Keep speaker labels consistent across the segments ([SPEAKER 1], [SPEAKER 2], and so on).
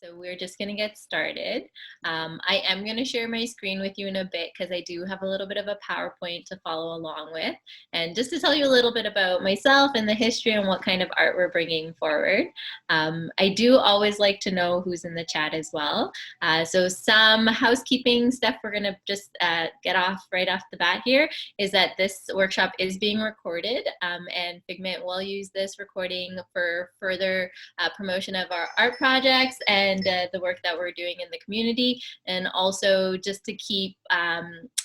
[SPEAKER 1] So we're just going to get started. I am going to share my screen with you in a bit because I do have a little bit of a PowerPoint to follow along with. And just to tell you a little bit about myself and the history and what kind of art we're bringing forward. I do always like to know who's in the chat as well. So some housekeeping stuff we're going to just get off right off the bat here is that this workshop is being recorded, and Figment will use this recording for further promotion of our art projects and the work that we're doing in the community, and also just to keep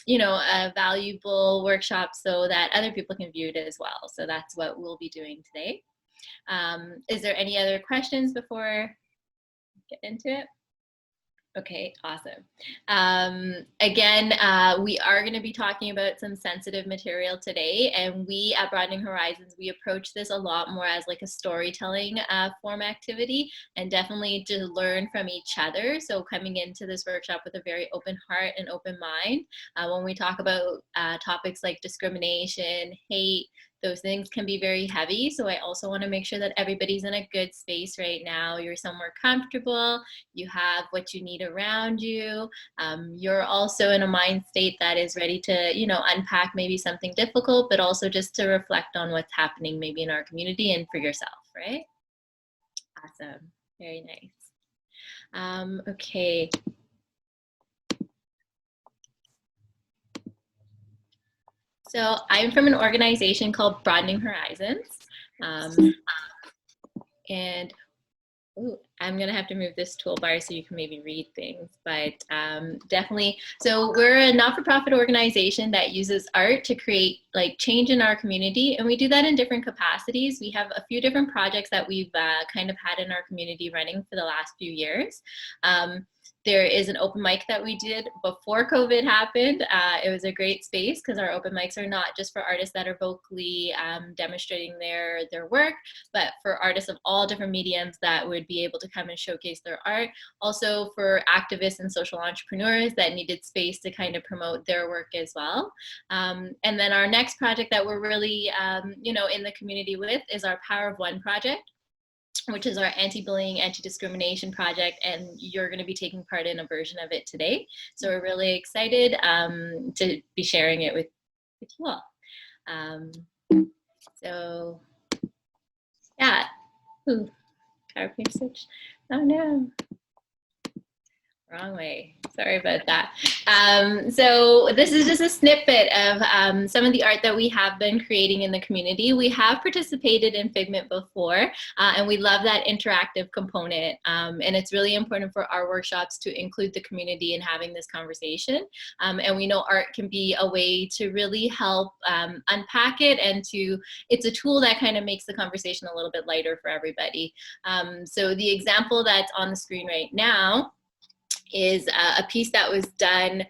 [SPEAKER 1] you know, a valuable workshop so that other people can view it as well. So that's what we'll be doing today. Is there any other questions before I get into it? Okay, awesome. Again, we are going to be talking about some sensitive material today, and we at Broadening Horizons, we approach this a lot more as like a storytelling form activity, and definitely to learn from each other. So coming into this workshop with a very open heart and open mind, when we talk about topics like discrimination, hate, those things can be very heavy. So I also want to make sure that everybody's in a good space right now. You're somewhere comfortable, you have what you need around you. You're also in a mind state that is ready to, you know, unpack maybe something difficult, but also just to reflect on what's happening maybe in our community and for yourself, right? Awesome, very nice. Okay. So I'm from an organization called Broadening Horizons. And ooh, I'm gonna have to move this toolbar so you can maybe read things, but definitely. So we're a not-for-profit organization that uses art to create like change in our community, and we do that in different capacities. We have a few different projects that we've kind of had in our community running for the last few years. There is an open mic that we did before COVID happened. It was a great space because our open mics are not just for artists that are vocally demonstrating their work, but for artists of all different mediums that would be able to come and showcase their art. Also for activists and social entrepreneurs that needed space to kind of promote their work as well. And then our next project that we're really you know, in the community with is our PowerofONE project, which is our anti-bullying, anti-discrimination project, and you're going to be taking part in a version of it today. So we're really excited to be sharing it with you all. So yeah, ooh, PowerPoint switch. Oh no. Wrong way. Sorry about that. So this is just a snippet of some of the art that we have been creating in the community. We have participated in Figment before, and we love that interactive component. And it's really important for our workshops to include the community in having this conversation. And we know art can be a way to really help unpack it, and it's a tool that kind of makes the conversation a little bit lighter for everybody. So the example that's on the screen right now is a piece that was done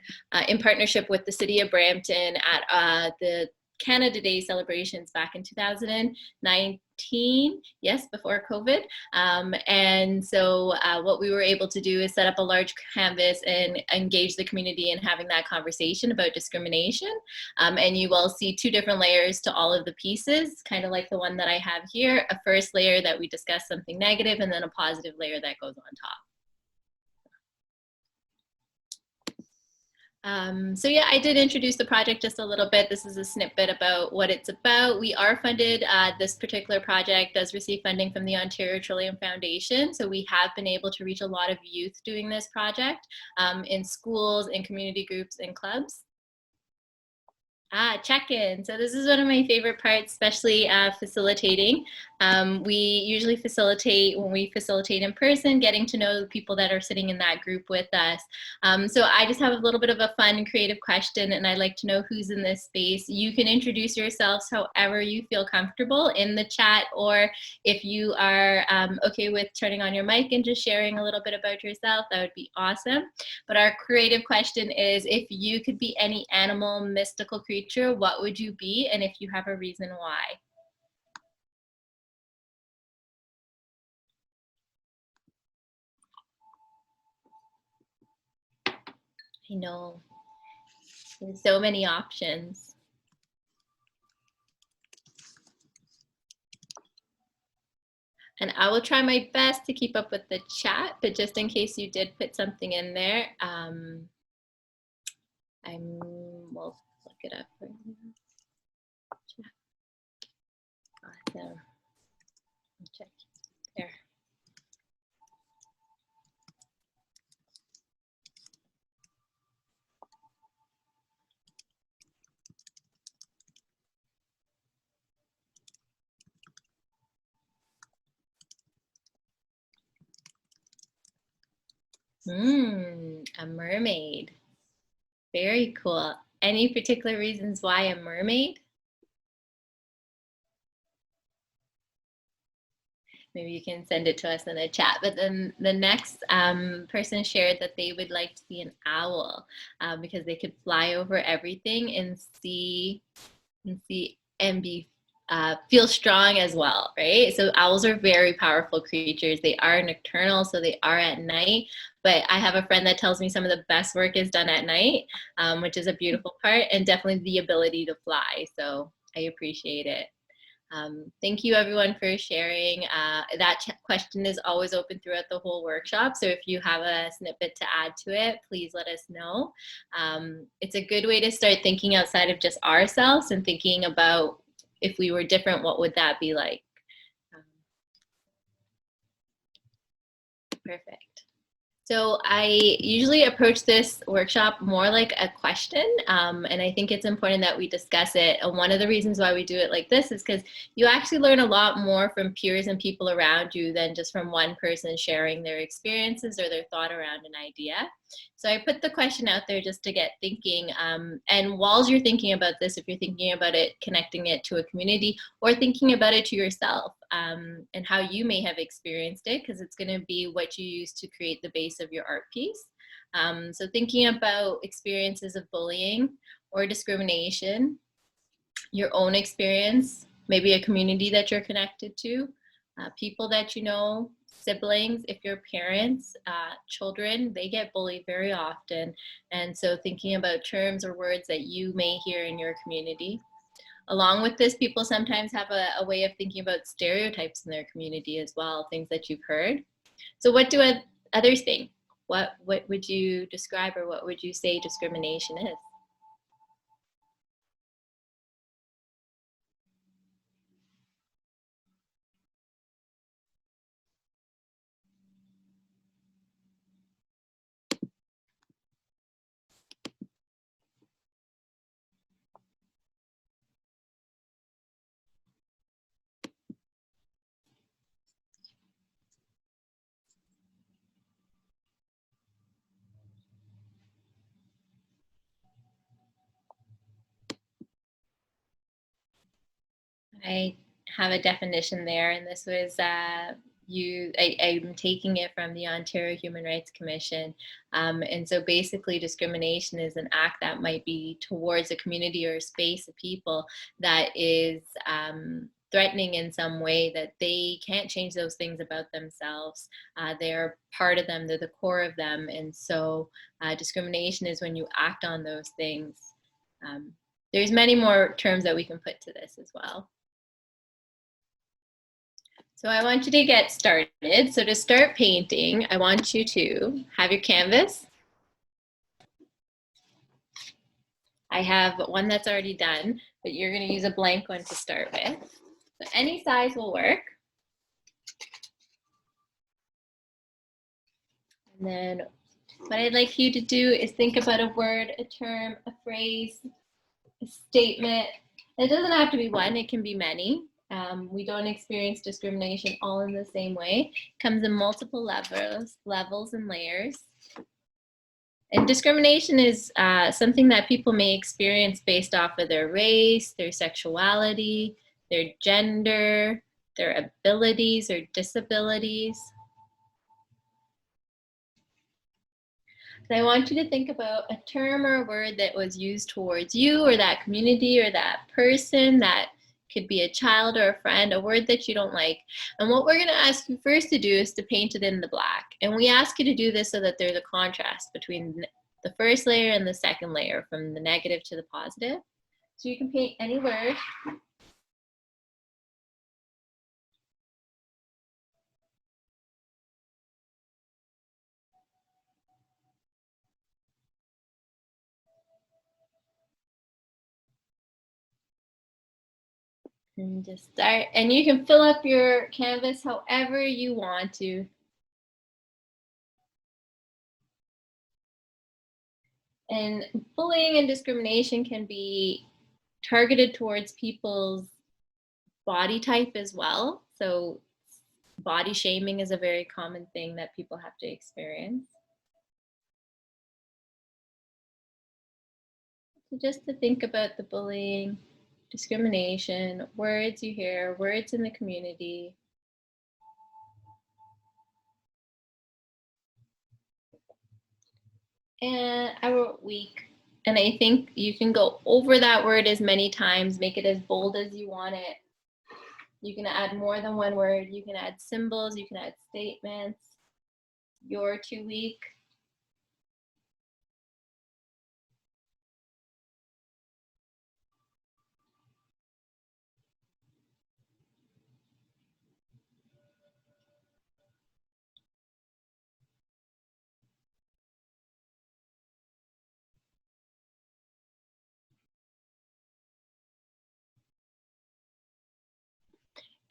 [SPEAKER 1] in partnership with the city of Brampton at the Canada Day celebrations back in 2019, yes, before COVID. And so what we were able to do is set up a large canvas and engage the community in having that conversation about discrimination. And you will see two different layers to all of the pieces, kind of like the one that I have here, a first layer that we discuss something negative, and then a positive layer that goes on top. So yeah, I did introduce the project just a little bit. This is a snippet about what it's about. We are funded, this particular project does receive funding from the Ontario Trillium Foundation. So we have been able to reach a lot of youth doing this project in schools, in community groups, and clubs. Check-in. So this is one of my favorite parts, especially facilitating. We usually facilitate when we facilitate in person, getting to know the people that are sitting in that group with us. So I just have a little bit of a fun and creative question, and I'd like to know who's in this space. You can introduce yourselves however you feel comfortable in the chat, or if you are okay with turning on your mic and just sharing a little bit about yourself, that would be awesome. But our creative question is, if you could be any animal, mystical creature, what would you be, and if you have a reason why? I know, there's so many options. And I will try my best to keep up with the chat, but just in case you did put something in there, we'll look it up right now. Awesome. Check there. A mermaid. Very cool. Any particular reasons why a mermaid? Maybe you can send it to us in the chat. But then the next person shared that they would like to see an owl because they could fly over everything and see and be feel strong as well, right? So owls are very powerful creatures. They are nocturnal, so they are at night. But I have a friend that tells me some of the best work is done at night, which is a beautiful part, and definitely the ability to fly. So I appreciate it. Thank you everyone for sharing. That question is always open throughout the whole workshop. So if you have a snippet to add to it, please let us know. It's a good way to start thinking outside of just ourselves and thinking about if we were different, what would that be like? Perfect. So I usually approach this workshop more like a question, and I think it's important that we discuss it. And one of the reasons why we do it like this is because you actually learn a lot more from peers and people around you than just from one person sharing their experiences or their thought around an idea. So I put the question out there just to get thinking. And while you're thinking about this, if you're thinking about it, connecting it to a community or thinking about it to yourself and how you may have experienced it, because it's going to be what you use to create the base of your art piece. So thinking about experiences of bullying or discrimination, your own experience, maybe a community that you're connected to, people that you know, siblings, if you're parents, children, they get bullied very often. And so thinking about terms or words that you may hear in your community. Along with this, people sometimes have a way of thinking about stereotypes in their community as well, things that you've heard. So what do others think? What would you describe or what would you say discrimination is? I have a definition there, and this was I'm taking it from the Ontario Human Rights Commission. And so basically discrimination is an act that might be towards a community or a space of people that is threatening in some way, that they can't change those things about themselves. They're part of them, they're the core of them. And so discrimination is when you act on those things. There's many more terms that we can put to this as well. So I want you to get started. So to start painting, I want you to have your canvas. I have one that's already done, but you're going to use a blank one to start with. So any size will work. And then what I'd like you to do is think about a word, a term, a phrase, a statement. It doesn't have to be one, it can be many. We don't experience discrimination all in the same way. It comes in multiple levels and layers. And discrimination is something that people may experience based off of their race, their sexuality, their gender, their abilities or disabilities. So I want you to think about a term or a word that was used towards you or that community or that person. That could be a child or a friend, a word that you don't like. And what we're going to ask you first to do is to paint it in the black. And we ask you to do this so that there's a contrast between the first layer and the second layer, from the negative to the positive. So you can paint any word. And just start, and you can fill up your canvas however you want to. And bullying and discrimination can be targeted towards people's body type as well. So body shaming is a very common thing that people have to experience. So just to think about the bullying, discrimination, words you hear, words in the community. And I wrote weak. And I think you can go over that word as many times, make it as bold as you want it. You can add more than one word. You can add symbols, you can add statements. You're too weak.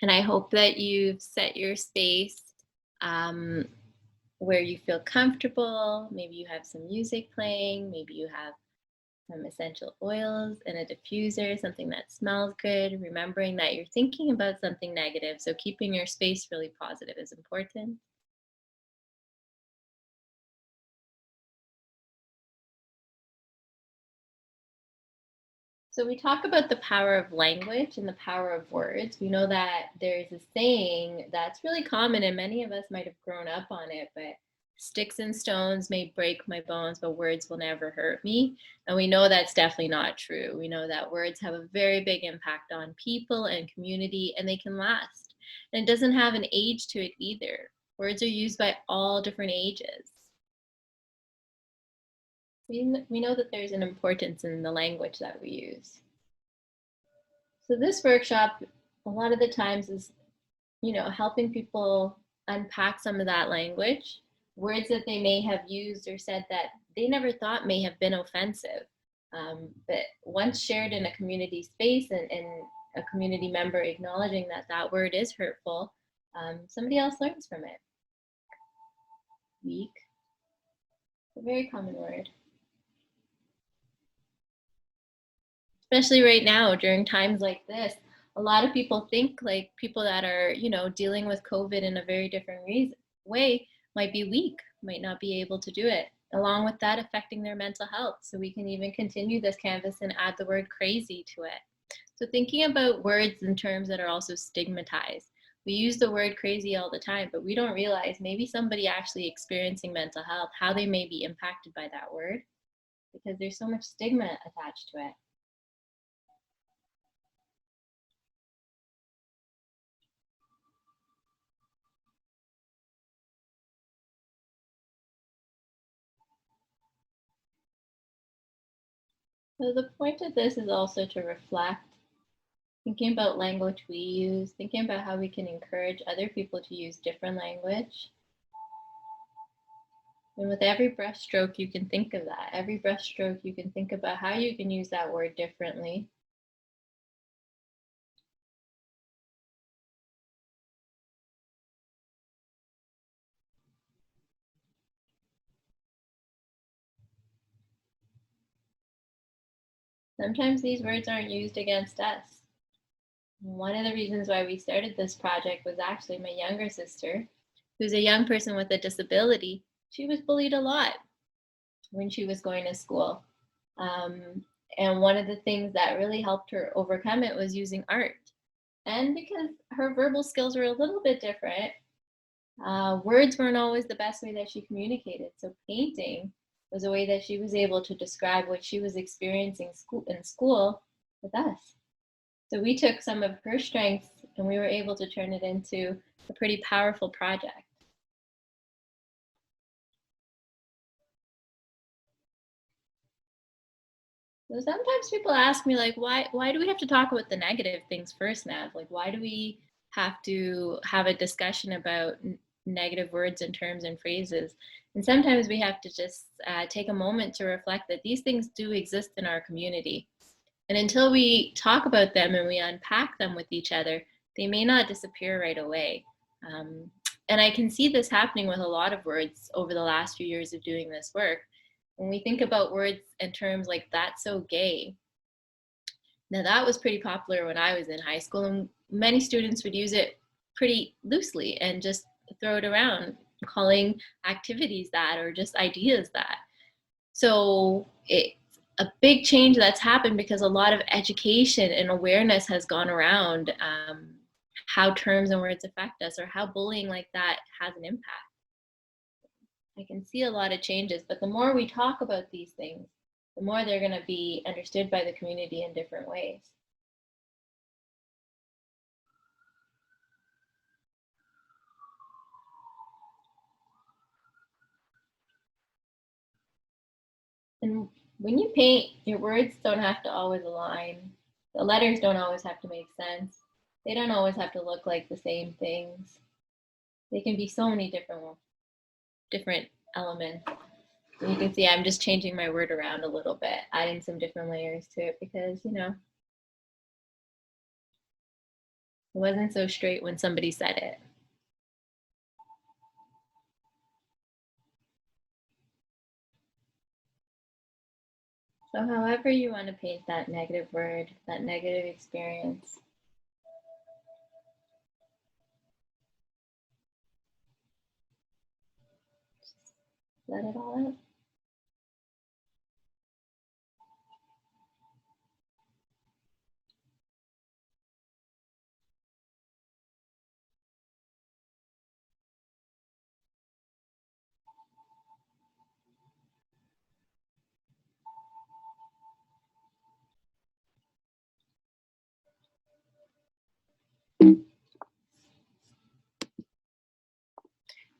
[SPEAKER 1] And I hope that you've set your space um, where you feel comfortable. Maybe you have some music playing, maybe you have some essential oils and a diffuser, something that smells good, remembering that you're thinking about something negative. So keeping your space really positive is important. So we talk about the power of language and the power of words. We know that there's a saying that's really common, and many of us might have grown up on it, but sticks and stones may break my bones, but words will never hurt me. And we know that's definitely not true. We know that words have a very big impact on people and community, and they can last. And it doesn't have an age to it either. Words are used by all different ages. We know that there's an importance in the language that we use. So this workshop, a lot of the times is, helping people unpack some of that language, words that they may have used or said that they never thought may have been offensive. But once shared in a community space and a community member acknowledging that that word is hurtful, somebody else learns from it. Weak, a very common word. Especially right now during times like this, a lot of people think like people that are dealing with COVID in a very different way might be weak, might not be able to do it, along with that affecting their mental health. So we can even continue this canvas and add the word crazy to it. So thinking about words in terms that are also stigmatized. We use the word crazy all the time, but we don't realize maybe somebody actually experiencing mental health, how they may be impacted by that word, because there's so much stigma attached to it. So the point of this is also to reflect, thinking about language we use, thinking about how we can encourage other people to use different language. And with every brushstroke, you can think of that. Every brushstroke, you can think about how you can use that word differently. Sometimes these words aren't used against us. One of the reasons why we started this project was actually my younger sister, who's a young person with a disability. She was bullied a lot when she was going to school. And one of the things that really helped her overcome it was using art. And because her verbal skills were a little bit different, words weren't always the best way that she communicated. So painting was a way that she was able to describe what she was experiencing in school with us. So we took some of her strengths and we were able to turn it into a pretty powerful project. So sometimes people ask me like, why do we have to talk about the negative things first, Nav? Like, why do we have to have a discussion about negative words and terms and phrases? And sometimes we have to just take a moment to reflect that these things do exist in our community. And until we talk about them and we unpack them with each other, they may not disappear right away. Um, and I can see this happening with a lot of words over the last few years of doing this work. When we think about words and terms like "that's so gay," now that was pretty popular when I was in high school, and many students would use it pretty loosely and just throw it around, calling activities that or just ideas that. So it's a big change that's happened because a lot of education and awareness has gone around how terms and words affect us or how bullying like that has an impact. I can see a lot of changes, but the more we talk about these things, the more they're going to be understood by the community in different ways. And when you paint, your words don't have to always align. The letters don't always have to make sense. They don't always have to look like the same things. They can be so many different elements. And you can see I'm just changing my word around a little bit, adding some different layers to it because, it wasn't so straight when somebody said it. So however you want to paint that negative word, that negative experience, let it all out.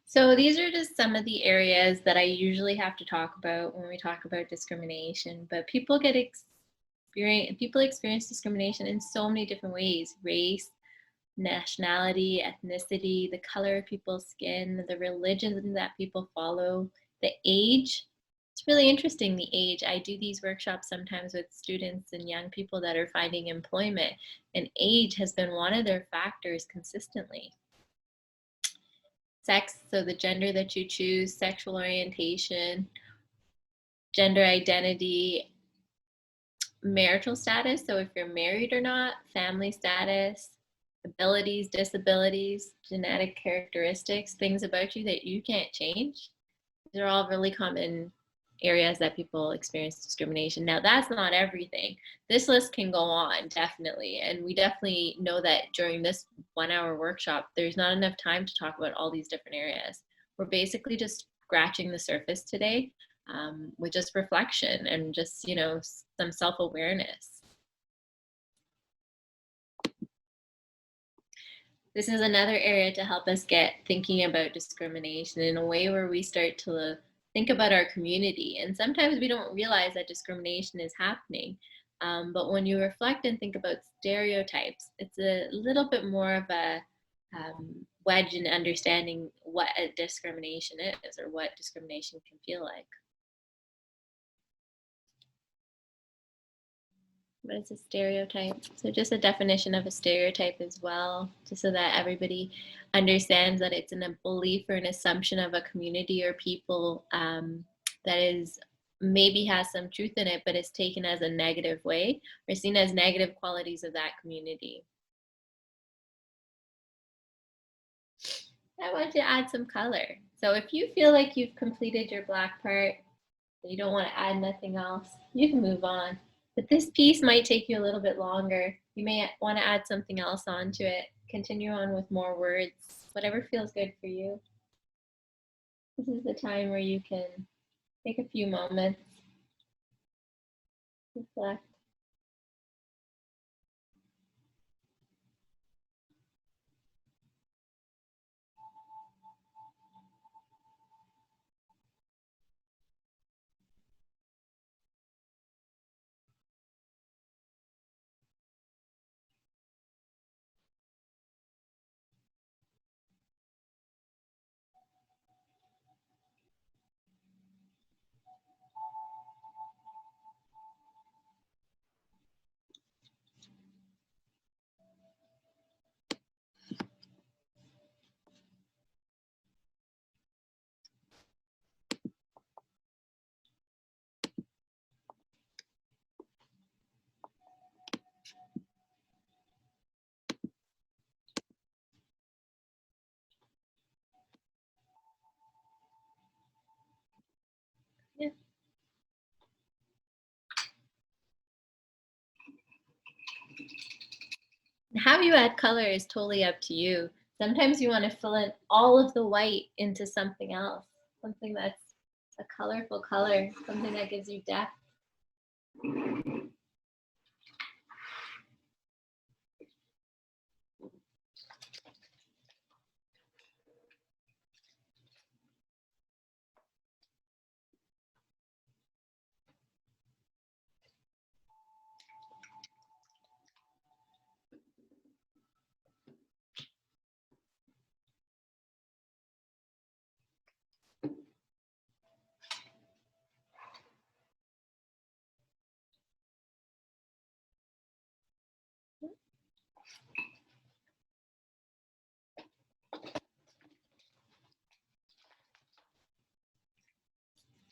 [SPEAKER 1] So these are just some of the areas that I usually have to talk about when we talk about discrimination, but people experience discrimination in so many different ways: race, nationality, ethnicity, the color of people's skin, the religion that people follow, the age. It's really interesting, the age. I do these workshops sometimes with students and young people that are finding employment, and age has been one of their factors consistently. Sex, so the gender that you choose, sexual orientation, gender identity, marital status, so if you're married or not, family status, abilities, disabilities, genetic characteristics, things about you that you can't change. These are all really common areas that people experience discrimination. Now, that's not everything. This list can go on, definitely. And we definitely know that during this 1 hour workshop, there's not enough time to talk about all these different areas. We're basically just scratching the surface today with just reflection and just, some self-awareness. This is another area to help us get thinking about discrimination in a way where we start to think about our community. And sometimes we don't realize that discrimination is happening. But when you reflect and think about stereotypes, it's a little bit more of a wedge in understanding what a discrimination is or what discrimination can feel like. What is a stereotype? So just a definition of a stereotype as well, just so that everybody understands that it's a belief or an assumption of a community or people that is maybe has some truth in it, but is taken as a negative way or seen as negative qualities of that community. I want to add some color. So if you feel like you've completed your black part, you don't want to add nothing else, you can move on. But this piece might take you a little bit longer. You may want to add something else onto it. Continue on with more words, whatever feels good for you. This is the time where you can take a few moments, reflect. How you add color is totally up to you. Sometimes you want to fill in all of the white into something else, something that's a colorful color, something that gives you depth.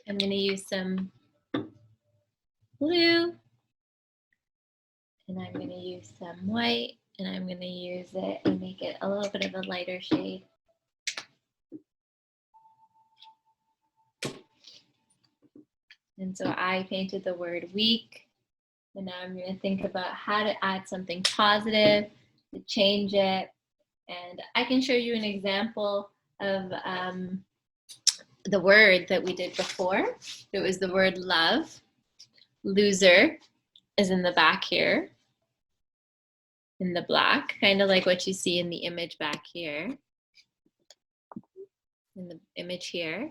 [SPEAKER 1] I'm going to use some blue, and I'm going to use some white, and I'm going to use it and make it a little bit of a lighter shade. And so I painted the word weak, and now I'm going to think about how to add something positive, to change it. And I can show you an example of the word that we did before. It was the word love. Loser is in the back here, in the black, kind of like what you see in the image back here, in the image here.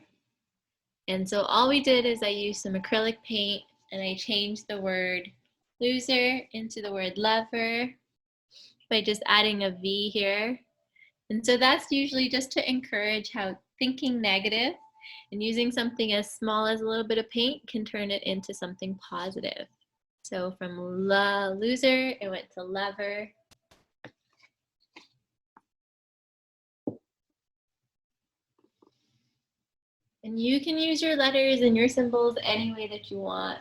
[SPEAKER 1] And so all we did is I used some acrylic paint and I changed the word loser into the word lover by just adding a V here. And so that's usually just to encourage how thinking negative and using something as small as a little bit of paint can turn it into something positive. So from loser, it went to lover. And you can use your letters and your symbols any way that you want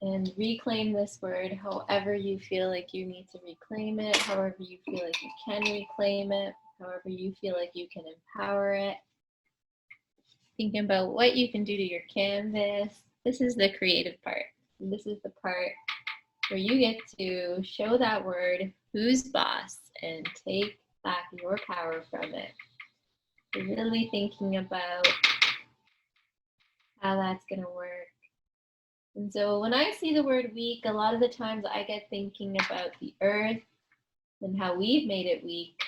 [SPEAKER 1] and reclaim this word however you feel like you need to reclaim it, however you feel like you can reclaim it, however you feel like you can empower it. Thinking about what you can do to your canvas. This is the creative part. And this is the part where you get to show that word who's boss and take back your power from it. You're really thinking about how that's going to work. And so when I see the word weak, a lot of the times I get thinking about the earth and how we've made it weak.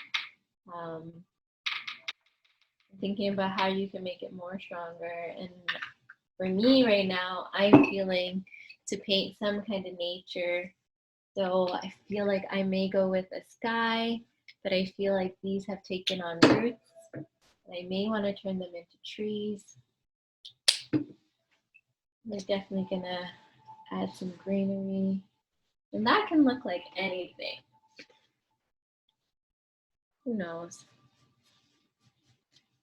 [SPEAKER 1] Thinking about how you can make it more stronger. And for me right now, I'm feeling to paint some kind of nature. So I feel like I may go with a sky, but I feel like these have taken on roots. And I may want to turn them into trees. They're definitely gonna add some greenery. And that can look like anything. Who knows?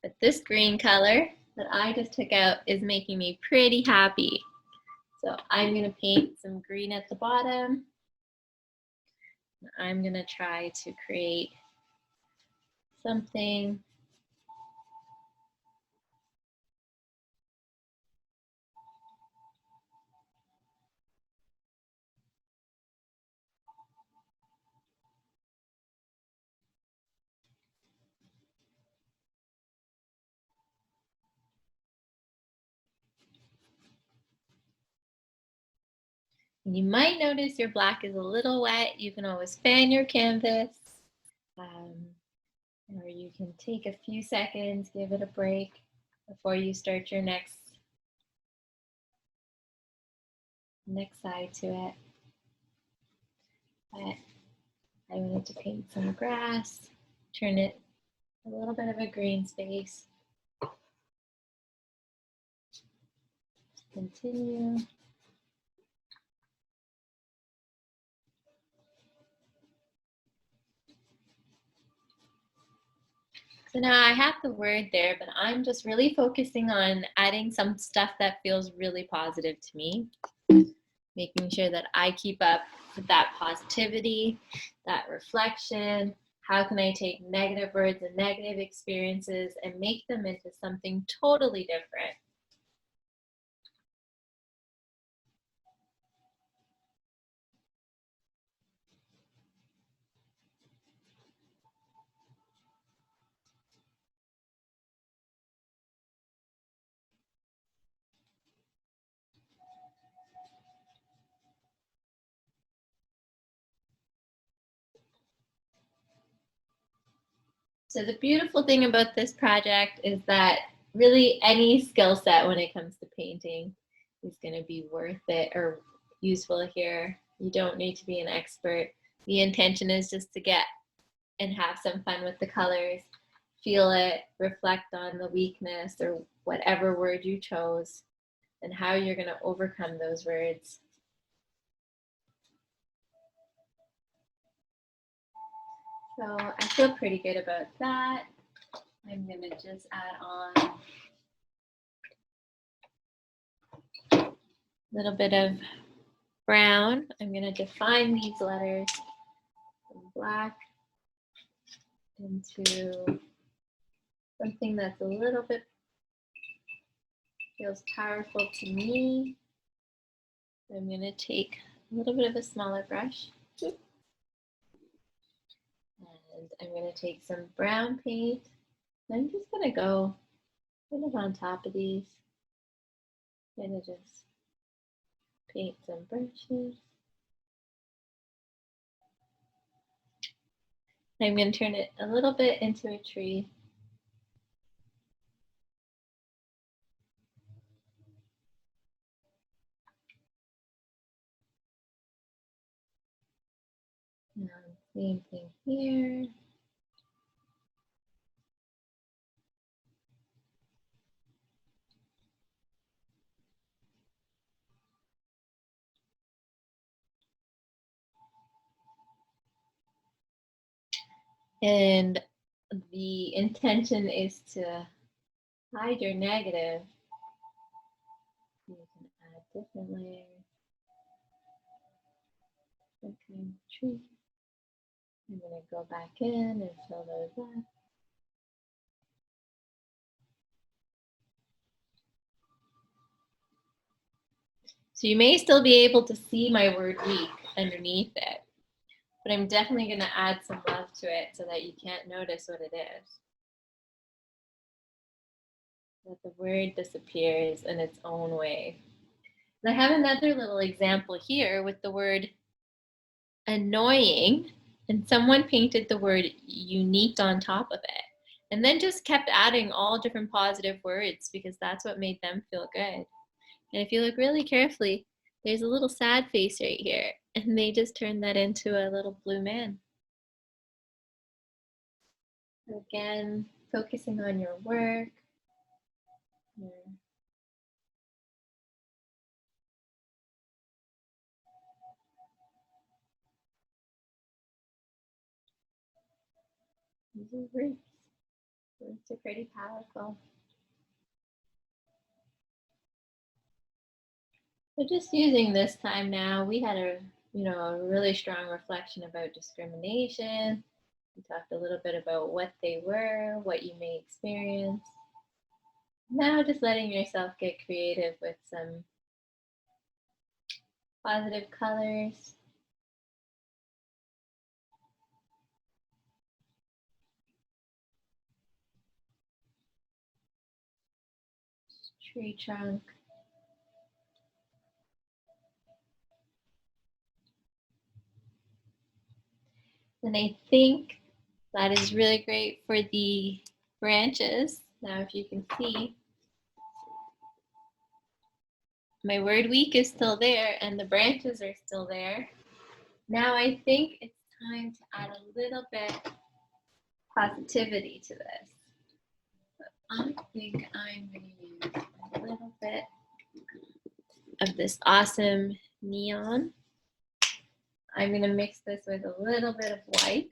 [SPEAKER 1] But this green color that I just took out is making me pretty happy. So I'm gonna paint some green at the bottom. I'm gonna try to create something You might notice your black is a little wet. You can always fan your canvas, or you can take a few seconds, give it a break before you start your next side to it. But I wanted to paint some grass, turn it a little bit of a green space. Continue. So now I have the word there, but I'm just really focusing on adding some stuff that feels really positive to me. Making sure that I keep up with that positivity, that reflection. How can I take negative words and negative experiences and make them into something totally different? So the beautiful thing about this project is that really any skill set when it comes to painting is going to be worth it or useful here. You don't need to be an expert. The intention is just to get and have some fun with the colors, feel it, reflect on the weakness or whatever word you chose and how you're going to overcome those words. So I feel pretty good about that. I'm going to just add on a little bit of brown. I'm going to define these letters from black into something that's a little bit feels powerful to me. I'm going to take a little bit of a smaller brush. And I'm going to take some brown paint. I'm just going to go kind of on top of these. Kind of just paint some brushes. I'm going to turn it a little bit into a tree. Same thing here. And the intention is to hide your negative. You can add different layers. Okay, tree. I'm going to go back in and fill those up. So you may still be able to see my word weak underneath it, but I'm definitely going to add some love to it so that you can't notice what it is. That the word disappears in its own way. And I have another little example here with the word annoying, and someone painted the word unique on top of it and then just kept adding all different positive words because that's what made them feel good. And if you look really carefully, there's a little sad face right here, and they just turned that into a little blue man. Again, focusing on your work. These are roots. Roots are pretty powerful. So just using this time now, we had a really strong reflection about discrimination. We talked a little bit about what they were, what you may experience. Now just letting yourself get creative with some positive colors. Tree trunk. And I think that is really great for the branches. Now, if you can see, my word week is still there and the branches are still there. Now I think it's time to add a little bit positivity to this. So I think I'm going to use a little bit of this awesome neon. I'm going to mix this with a little bit of white.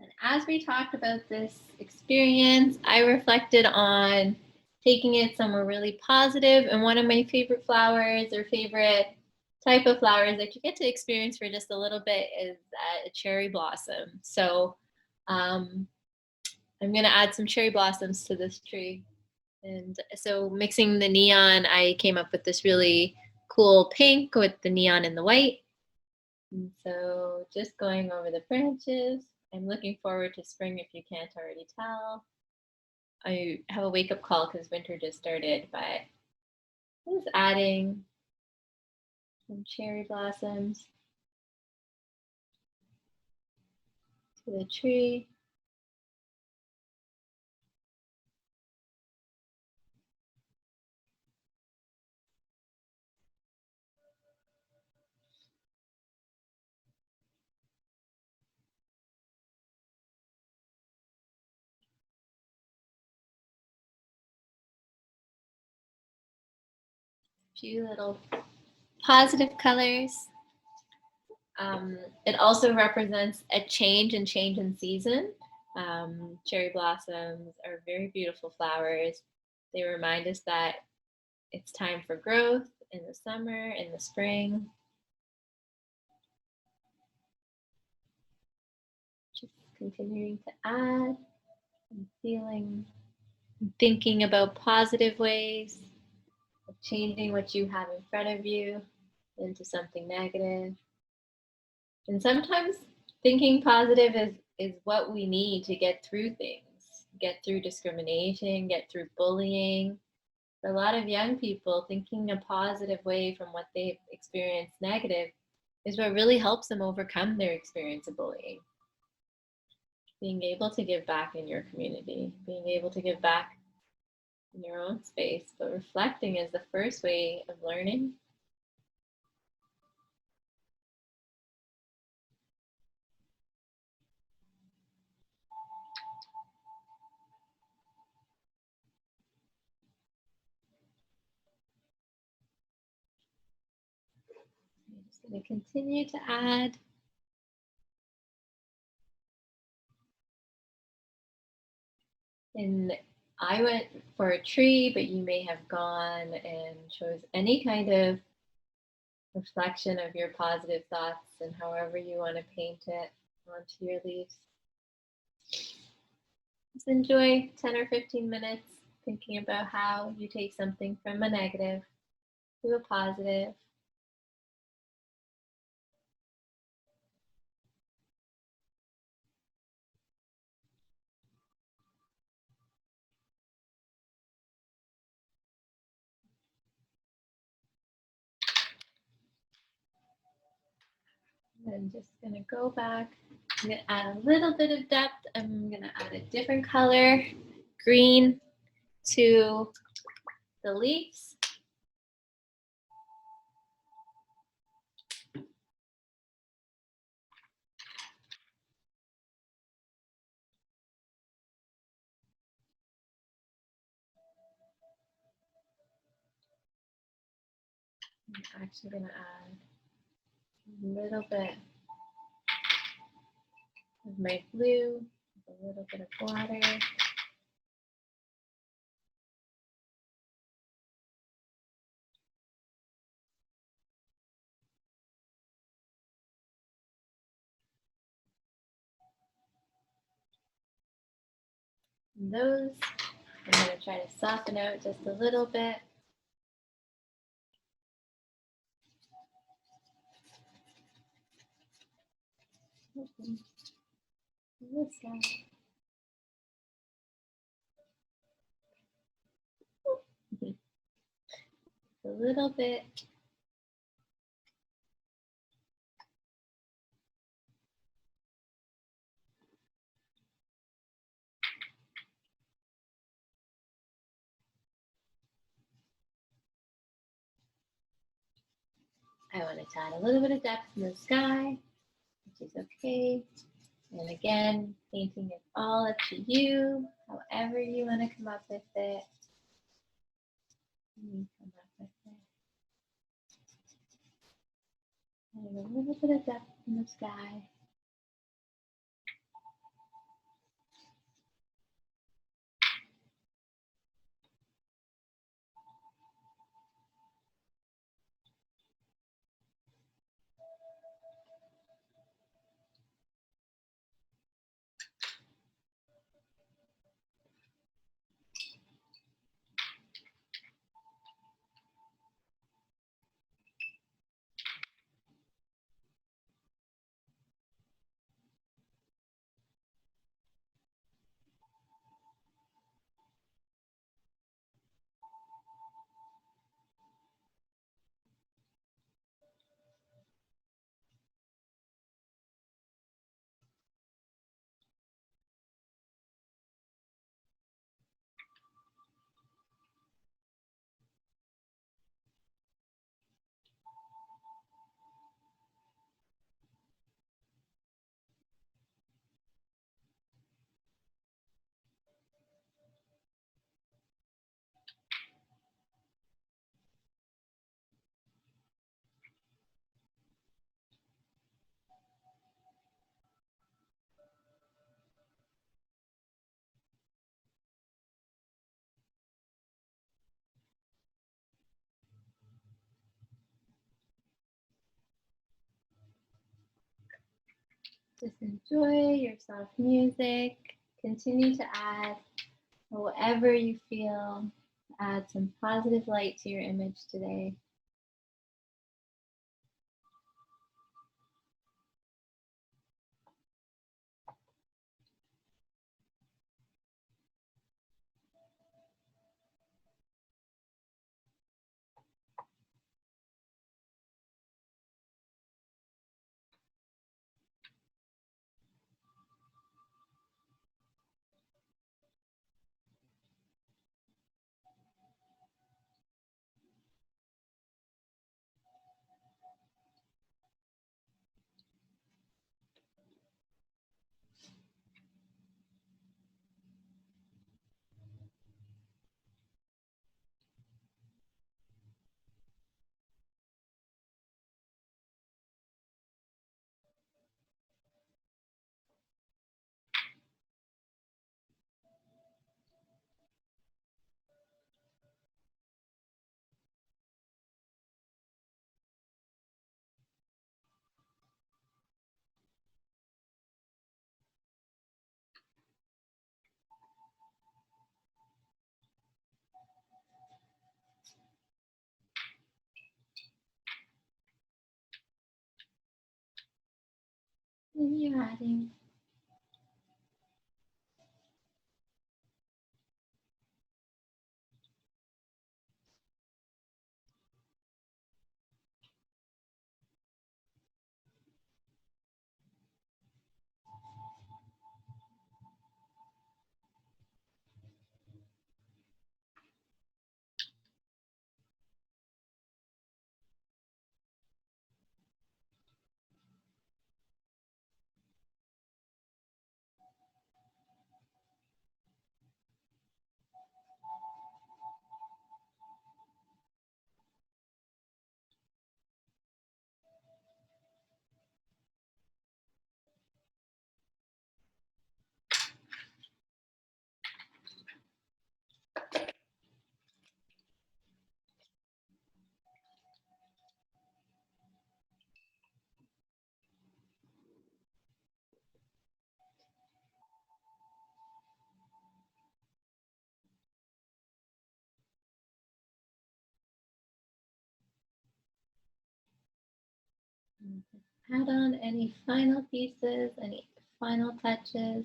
[SPEAKER 1] And as we talked about this experience, I reflected on taking it somewhere really positive. And one of my favorite flowers or favorite type of flowers that you get to experience for just a little bit is a cherry blossom. So I'm going to add some cherry blossoms to this tree. And so mixing the neon, I came up with this really cool pink with the neon and the white. And so just going over the branches. I'm looking forward to spring if you can't already tell. I have a wake-up call because winter just started, but just adding some cherry blossoms to the tree. Few little positive colors. It also represents a change in season. Cherry blossoms are very beautiful flowers. They remind us that it's time for growth in the summer, in the spring. Just continuing to add and feeling, and thinking about positive ways of changing what you have in front of you into something negative. And sometimes thinking positive is what we need to get through things, get through discrimination, get through bullying. For a lot of young people, thinking a positive way from what they've experienced negative is what really helps them overcome their experience of bullying. Being able to give back in your community, being able to give back in your own space, but reflecting is the first way of learning. I'm just going to continue to add. And I went for a tree, but you may have gone and chose any kind of reflection of your positive thoughts and however you want to paint it onto your leaves. Just enjoy 10 or 15 minutes thinking about how you take something from a negative to a positive. I'm just going to go back. I'm going to add a little bit of depth. I'm going to add a different color, green, to the leaves. I'm actually going to add a little bit of my blue, a little bit of water. And those, I'm going to try to soften out just a little bit. This side. A little bit. I want to add a little bit of depth in the sky, which is okay. And again, painting is all up to you, however you want to come up with it. Come up with it. Adding a little bit of depth in the sky. Just enjoy your soft music. Continue to add however you feel. Add some positive light to your image today. And you're adding add on any final pieces, any final touches.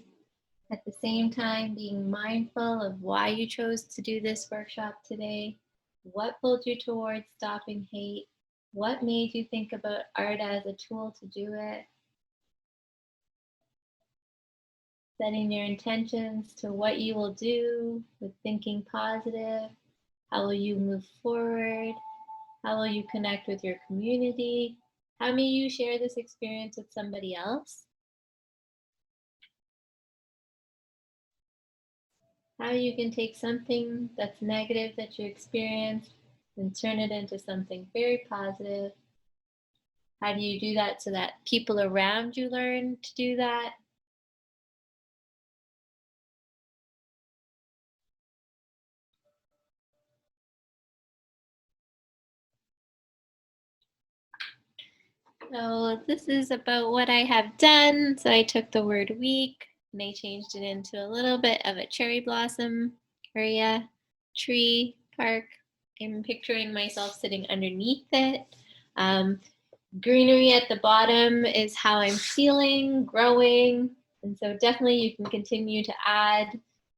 [SPEAKER 1] At the same time, being mindful of why you chose to do this workshop today, what pulled you towards stopping hate, what made you think about art as a tool to do it, setting your intentions to what you will do with thinking positive, how will you move forward, how will you connect with your community, how may you share this experience with somebody else, how you can take something that's negative that you experienced and turn it into something very positive. How do you do that so that people around you learn to do that? So this is about what I have done. So I took the word week and I changed it into a little bit of a cherry blossom area, tree, park. I'm picturing myself sitting underneath it. Um, Greenery at the bottom is how I'm feeling, growing. And so definitely you can continue to add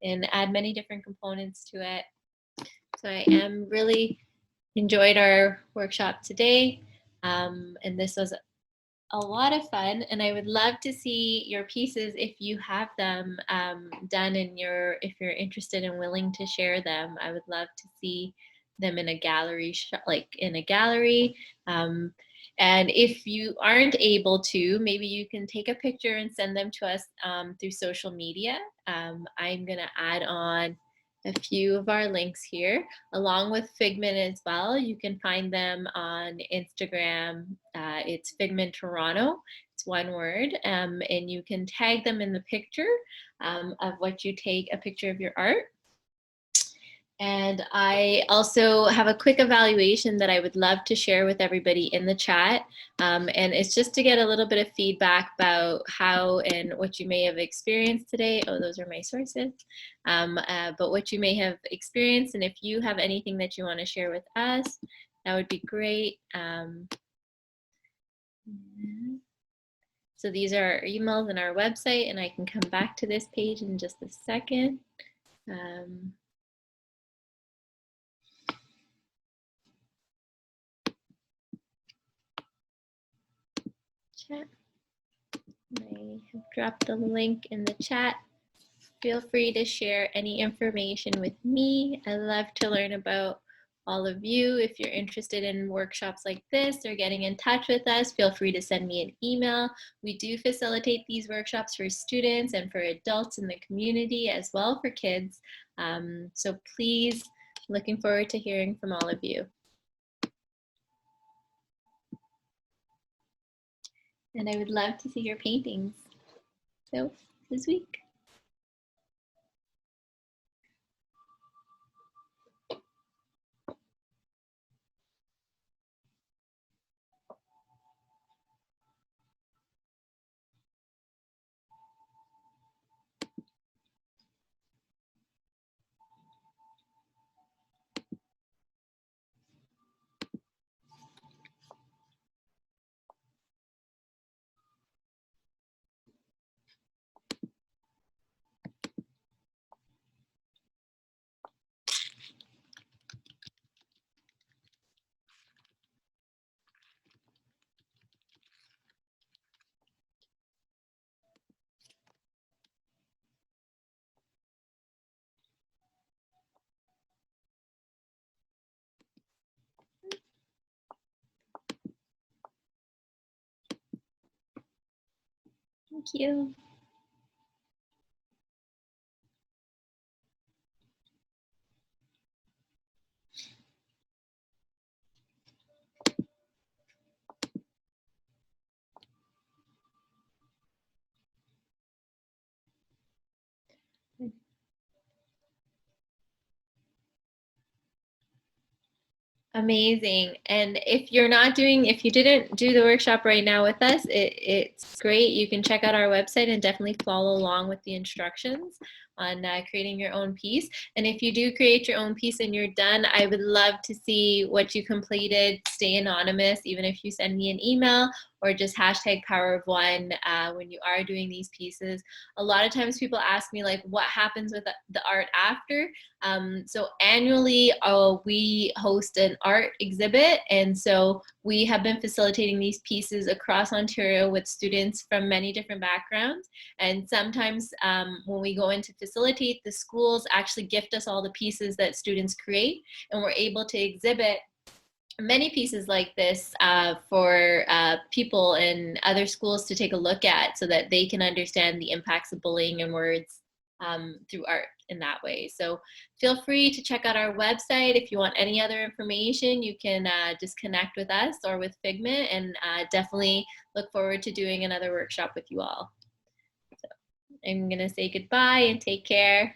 [SPEAKER 1] and add many different components to it. So I am really enjoyed our workshop today. And this was a lot of fun, and I would love to see your pieces if you have them done and if you're interested and willing to share them. I would love to see them in a gallery, like in a gallery. And if you aren't able to, maybe you can take a picture and send them to us through social media. I'm gonna add on a few of our links here, along with Figment as well. You can find them on Instagram. It's Figment Toronto. It's one word. And you can tag them in the picture of what you take, a picture of your art. And I also have a quick evaluation that I would love to share with everybody in the chat. And it's just to get a little bit of feedback about how and what you may have experienced today. Oh, those are my sources. But what you may have experienced, and if you have anything that you want to share with us, that would be great. So these are our emails and our website, and I can come back to this page in just a second. Chat. I have dropped the link in the chat. Feel free to share any information with me. I love to learn about all of you. If you're interested in workshops like this or getting in touch with us, feel free to send me an email. We do facilitate these workshops for students and for adults in the community as well for kids. So please, looking forward to hearing from all of you. And I would love to see your paintings. So this week. Thank you. Amazing. And if you didn't do the workshop right now with us, it's great. You can check out our website and definitely follow along with the instructions on creating your own piece. And if you do create your own piece and you're done, I would love to see what you completed. Stay anonymous, even if you send me an email or just hashtag PowerofONE when you are doing these pieces. A lot of times people ask me like, what happens with the art after? So annually, we host an art exhibit, and so we have been facilitating these pieces across Ontario with students from many different backgrounds. And sometimes when we go in to facilitate, the schools actually gift us all the pieces that students create, and we're able to exhibit many pieces like this for people in other schools to take a look at so that they can understand the impacts of bullying and words through art in that way. So feel free to check out our website. If you want any other information, you can just connect with us or with Figment, and definitely look forward to doing another workshop with you all. So I'm gonna say goodbye and take care.